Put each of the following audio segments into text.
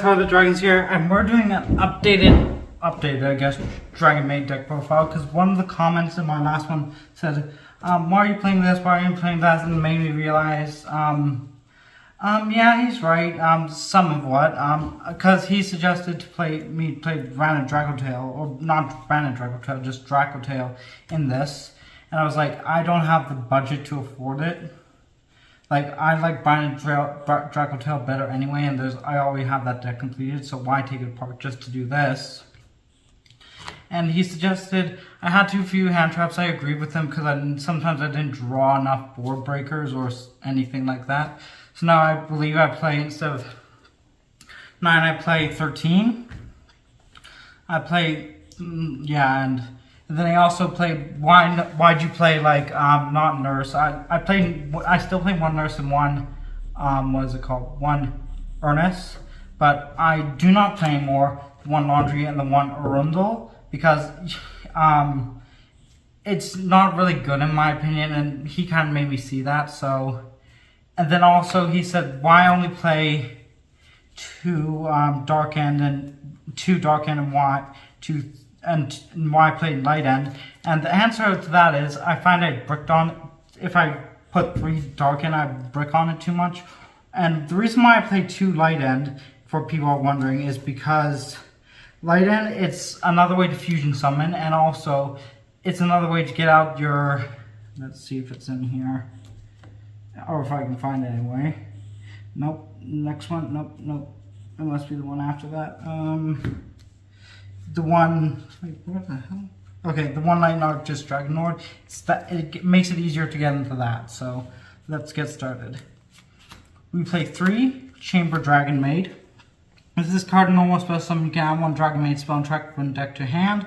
How the Dragons here, and we're doing an updated, I guess, Dragonmaid deck profile, because one of the comments in my last one said, why are you playing this, why are you playing that, and it made me realize, yeah, he's right, somewhat, because he suggested to play Random Dracotail, or not Random Dracotail, just Dracotail in this, and I was like, I don't have the budget to afford it. Like, I like Brandon Dracotail better anyway, and I already have that deck completed, so why take it apart just to do this? And he suggested I had too few hand traps. I agreed with him because sometimes I didn't draw enough board breakers or anything like that. So now I believe I play, instead of 9, I play 13. I play, yeah, and then I also played, why'd you play like, not Nurse? I still play one Nurse and one, what is it called? One Ernest. But I do not play anymore one Laundry and the one Arundel because, it's not really good in my opinion, and he kind of made me see that, so. And then also he said, why only play two Dark End and why I played Light End, and the answer to that is I find I bricked on, if I put 3 Dark End, I brick on it too much. And the reason why I play 2 Light End, for people are wondering, is because Light End, it's another way to fusion summon, and also it's another way to get out your, let's see if it's in here, or if I can find it anyway. Nope, next one, nope, it must be the one after that. The one, wait, what the hell? Okay, the one Light Arc, just Dragon Lord. It makes it easier to get into that, so let's get started. We play 3 Chamber Dragonmaid. With this card, a normal spell summon, you can add 1 Dragonmaid spell and track from deck to hand.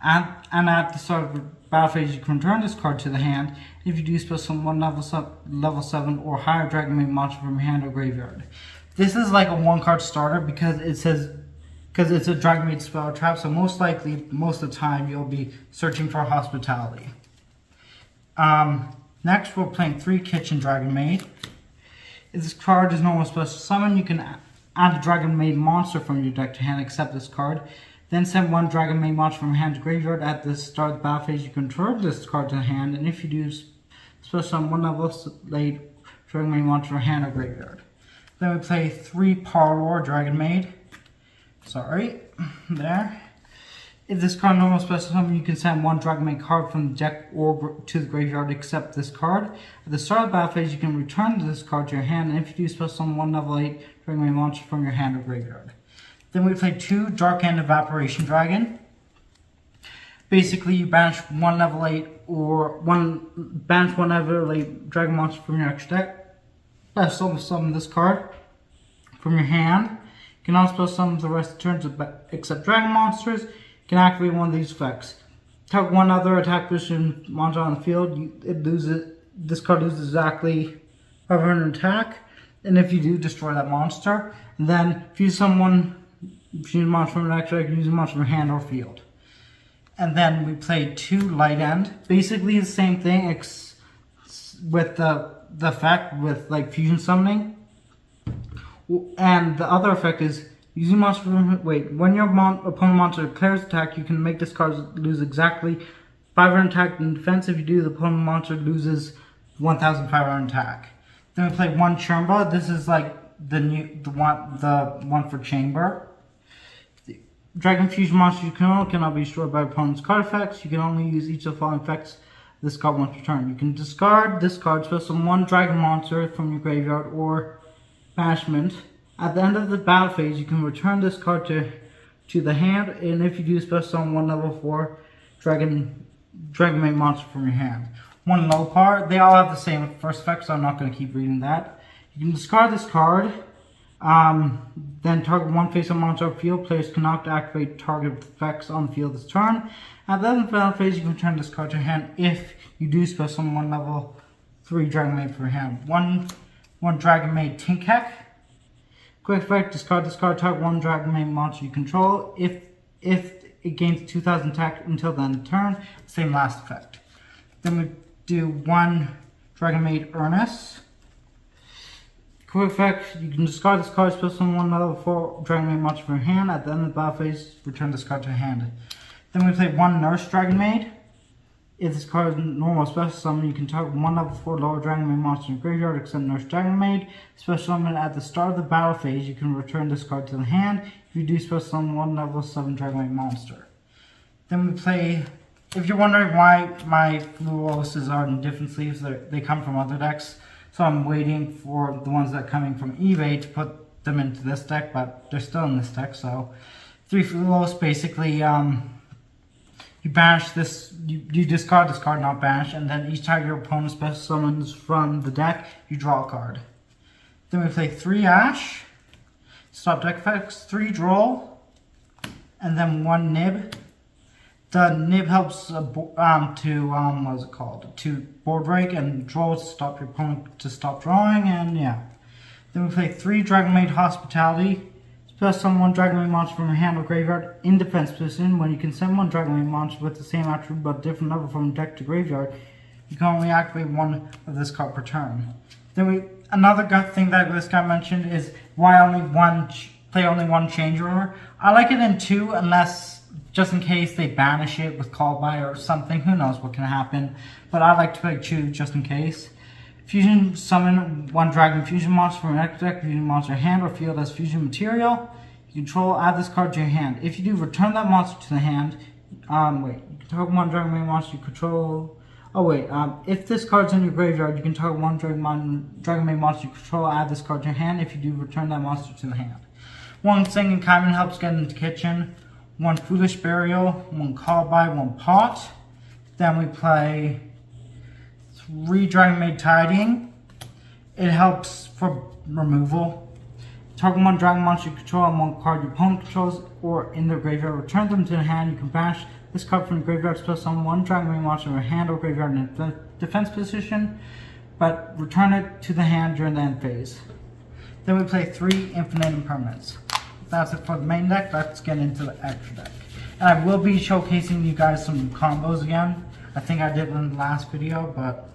And at the start of the battle phase, you can return this card to the hand. If you do, spell summon 1 level 7 or higher Dragonmaid monster from your hand or graveyard. This is like a 1-card starter because it says, because it's a Dragonmaid spell trap, so most likely, most of the time, you'll be searching for hospitality. Next, we're playing 3 Kitchen Dragonmaid. If this card is normal spell summon, you can add a Dragonmaid monster from your deck to hand, except this card. Then send 1 Dragonmaid monster from hand to graveyard. At the start of the battle phase, you can return this card to hand, and if you do, spell summon 1 level 8 Dragonmaid monster from hand or graveyard. Then we play 3 Parlor Dragonmaid. Sorry, there. If this card normal special summon, you can send 1 Dragonmaid card from the deck or to the graveyard except this card. At the start of the battle phase, you can return this card to your hand, and if you do, special summon 1 level 8 Dragonmaid monster from your hand or graveyard. Then we play 2 Dark End Evaporation Dragon. Basically, you banish 1 level 8 or banish 1 level 8 Dragon monster from your extra deck. Special summon this card from your hand. You can also summon the rest of the turns except Dragon monsters. You can activate one of these effects. Target 1 other attack position monster on the field. This card loses exactly 500 attack. And if you do, destroy that monster. And then if you summon a monster from an extra deck, you can use a monster from your hand or field. And then we play 2 Light End. Basically the same thing with the effect with like fusion summoning. And the other effect is using monster from, when your opponent monster declares attack, you can make this card lose exactly 500 attack in defense. If you do, the opponent monster loses 1,500 attack. Then we play 1 Churmba. This is like the one for Chamber. The Dragon Fusion monster you cannot be destroyed by opponent's card effects. You can only use each of the following effects this card once per turn. You can discard this card, special summon 1 Dragon monster from your graveyard or banishment. At the end of the battle phase, you can return this card to the hand, and if you do, special summon 1 level 4 Dragonmaid monster from your hand. 1 Lopar. They all have the same first effect, so I'm not going to keep reading that. You can discard this card, then target 1 face-up monster on field. Players cannot activate target effects on the field this turn. At the end of the battle phase, you can return this card to your hand if you do, special summon 1 level 3 Dragonmaid from your hand. 1 Dragonmaid Tinkek. Quick effect, discard this card, target 1 Dragonmaid monster you control. If it gains 2,000 attack until the end of the turn, same last effect. Then we do 1 Dragonmaid Ernest. Quick effect, you can discard this card, special summon one level 4 Dragonmaid monster from your hand. At the end of the battle phase, return this card to your hand. Then we play one Nurse Dragonmaid. If this card is normal special summon, you can target one level 4 lower Dragonmaid monster in the graveyard except Nurse Dragonmaid. Special summon at the start of the battle phase, you can return this card to the hand. If you do special summon one level 7 Dragonmaid monster. Then we play, if you're wondering why my Fluoses are in different sleeves, they come from other decks. So I'm waiting for the ones that are coming from eBay to put them into this deck, but they're still in this deck. So 3 Fluos basically, you banish this, you discard this card, not banish, and then each time your opponent special summons from the deck, you draw a card. Then we play 3 Ash, stop deck effects, 3 Droll, and then 1 Nib. The Nib helps to board break, and Droll to stop your opponent to stop drawing, and yeah. Then we play 3 Dragonmaid Hospitality. Special summon one Dragonmaid monster from your hand or graveyard in defense position. When you can send one Dragonmaid monster with the same attribute but different number from deck to graveyard, you can only activate one of this card per turn. Then another good thing that this guy mentioned is why play only one Change Rumor. I like it in 2 unless, just in case they banish it with Call By or something. Who knows what can happen. But I like to play 2 just in case. Fusion summon one Dragon Fusion monster from your extra deck, fusion monster hand or field as fusion material. You control, add this card to your hand. If you do, return that monster to the hand. You can target one Dragonmaid monster you control. If this card's in your graveyard, you can target one Dragonmaid monster you control, add this card to your hand. If you do, return that monster to the hand. 1 Singing Kaiman helps get into kitchen. 1 Foolish Burial, 1 Call By, 1 Pot. Then we play 3 Dragonmaid Tidying. It helps for removal. Target 1 Dragon monster you control and 1 card your opponent controls or in their graveyard. Return them to the hand. You can banish this card from the graveyard, special summon 1 Dragonmaid monster in your hand or graveyard in a defense position, but return it to the hand during the end phase. Then we play 3 Infinite Impermanents. That's it for the main deck. Let's get into the extra deck. And I will be showcasing you guys some combos again. I think I did in the last video, but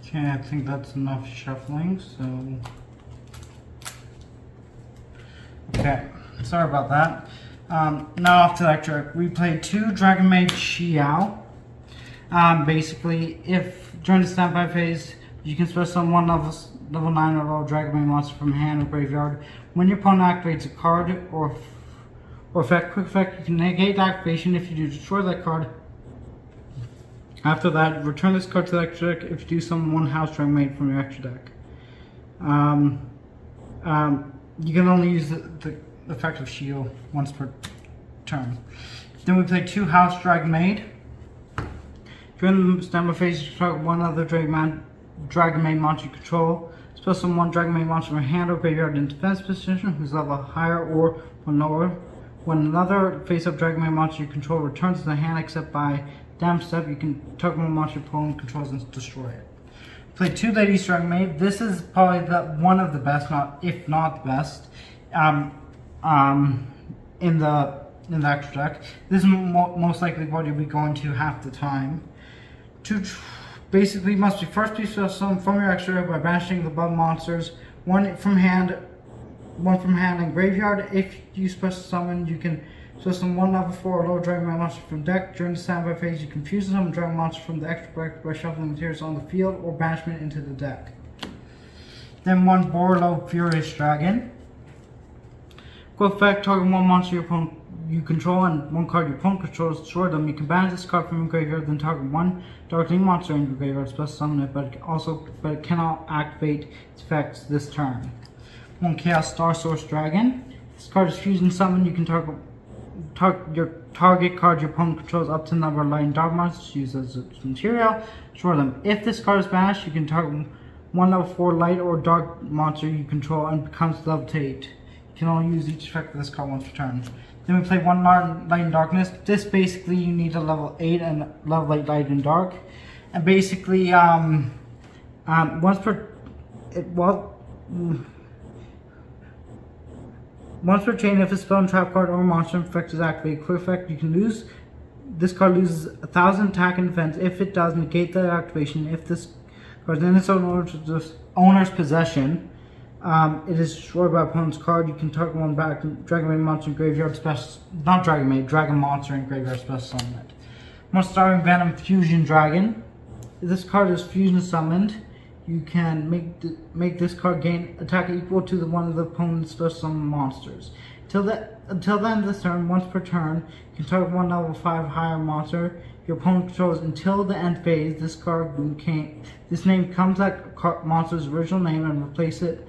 okay, I think that's enough shuffling, so okay, sorry about that. Now off to the extra deck. We played 2 Dragonmaid Xiao. Basically, if during the standby phase, you can special summon 1 level 9 or lower Dragonmaid monster from hand or graveyard. When your opponent activates a card or effect, quick effect, you can negate the activation. If you do, destroy that card. After that, return this card to the extra deck if you do summon 1 House Dragonmaid from your extra deck. You can only use the effect of Shield once per turn. Then we play 2 House Dragonmaid. During the standby phase, you target 1 other Dragonmaid monster you control. Special summon 1 Dragonmaid monster from your hand or graveyard in defense position whose level higher or 1 lower. When another face-up Dragonmaid monster you control returns to the hand except by damage step, you can target 1 monster your opponent controls and destroy it. Play 2 Ladies Dragonmaid. This is probably one of the best, if not the best, in the extra deck. This is most likely what you'll be going to half the time. Basically must be first piece of summon from your extra deck by banishing the above monsters. 1 from hand and graveyard. If you special summon, you can special summon 1 level 4 or lower Dragonmaid monster from deck. During the standby phase, you can fuse summon Dragon monster from the extra deck by shuffling materials on the field or banishment into the deck. Then 1 Borlo Furious Dragon. Quick effect, target 1 monster your opponent you control and 1 card your opponent controls, destroy them. You can banish this card from your graveyard, then target 1 darkening monster in your graveyard, special summon it, but it cannot activate its effects this turn. 1 Chaos Star Source Dragon. This card is fusion summon. You can target card your opponent controls up to the number of light and dark monsters used as its material, destroy them. If this card is banished, you can target 1 level 4 light or dark monster you control and becomes level 8. You can only use each effect of this card once per turn. Then we play 1 Light and Darkness. This basically you need a level 8 and level 8 Light and Dark. And basically once per Once per chain, if a spell and trap card or monster effect is activated, quick effect, you can lose. This card loses 1,000 attack and defense. If it does, negate the activation. If this card is in its owner's possession, it is destroyed by opponent's card. You can target one back. Dragonmaid monster in graveyard special, not Dragonmaid, Dragon monster in graveyard special summon it. Monster starting Venom Fusion Dragon. If this card is fusion summoned, you can make this card gain attack equal to one of the opponent's special summon monsters. Until the end of this turn, once per turn, you can target one level 5 higher monster your opponent controls until the end phase. This name comes like monster's original name and replace the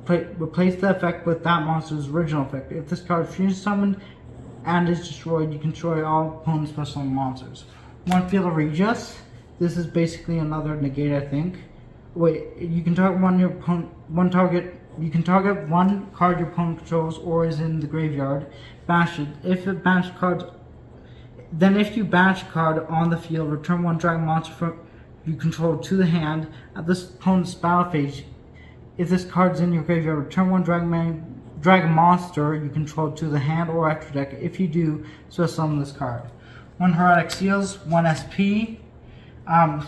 effect with that monster's original effect. If this card is fusion summoned and is destroyed, you can destroy all opponent's special summon monsters. One Field of Regis. This is basically another negate, I think. Wait, you can target you can target one card your opponent controls or is in the graveyard. Bash it. If you banish a card on the field, return one dragon monster you control to the hand. At this opponent's battle phase, if this card is in your graveyard, return one dragon monster you control to the hand or extra deck. If you do, so summon this card. One Heretic Seals, 1 SP.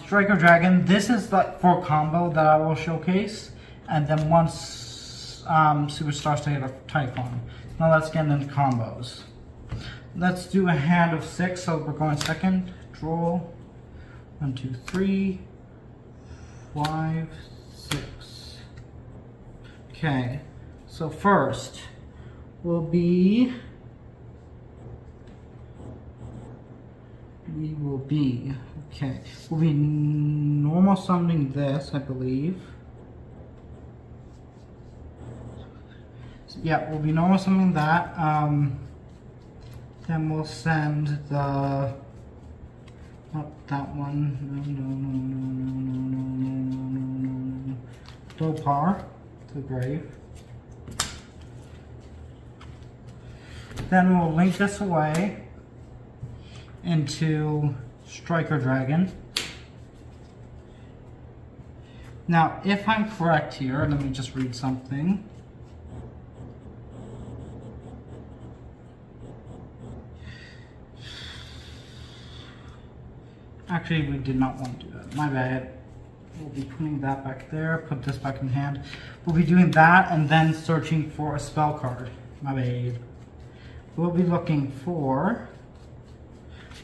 Striker Dragon. This is like for combo that I will showcase, and then once Superstar State of Typhon. Now let's get into combos. Let's do a hand of 6, so we're going second. Draw 1, 2, 3, 5, 6. Okay, so first will be we'll be normal summoning this, I believe. So, yeah, we'll be normal summoning that. Then we'll send the not that one. No. Dopar to the grave. Then we'll link this away into Striker Dragon. Now, if I'm correct here, let me just read something. Actually, we did not want to do that. My bad. We'll be putting that back there, put this back in hand. We'll be doing that and then searching for a spell card. My bad. We'll be looking for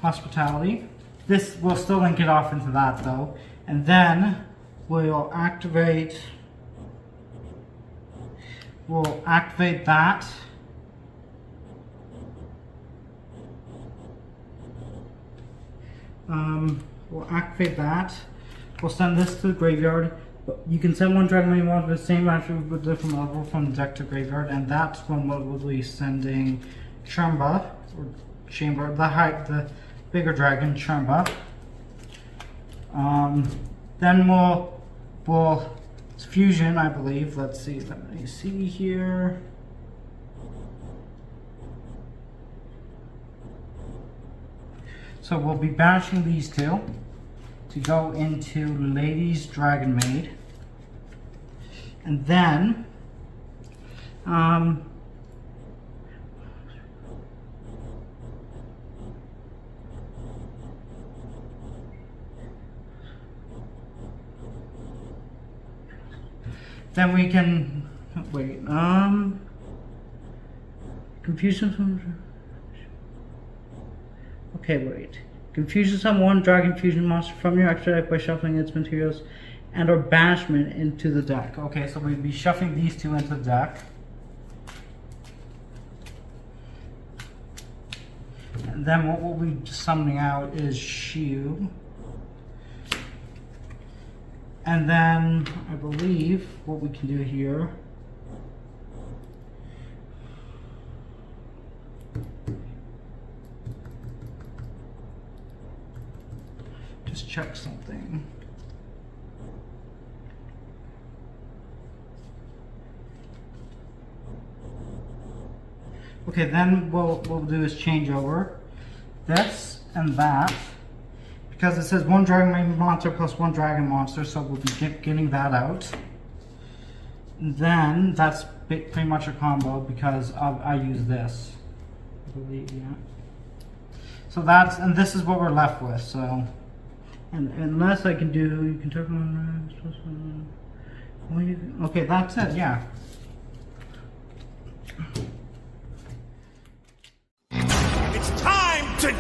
Hospitality. This will still link it off into that though. And then we'll activate that. We'll activate that. We'll send this to the graveyard. You can send one Dragonmaid monster with the same attribute but different level from the deck to graveyard, and that's when we'll be sending Chamber, the bigger dragon, Chamber. Then we'll it's fusion, I believe. Let me see here. So we'll be banishing these two to go into Lady's Dragonmaid. And then we can wait. Confusion. Okay, wait. Confusion summon one Dragon Fusion monster from your extra deck by shuffling its materials and or banishment into the deck. Okay, so we'd be shuffling these two into the deck. And then what we'll be summoning out is Shiu. And then I believe what we can do here just check something. Okay, then what we'll do is change over this and that, because it says one Dragonmaid monster plus one dragon monster, so we'll be getting that out. then that's pretty much a combo because I use this. I believe, yeah. So that's, and this is what we're left with. So, and unless I can do, you can turn on. Okay, that's it. Yeah. It's time to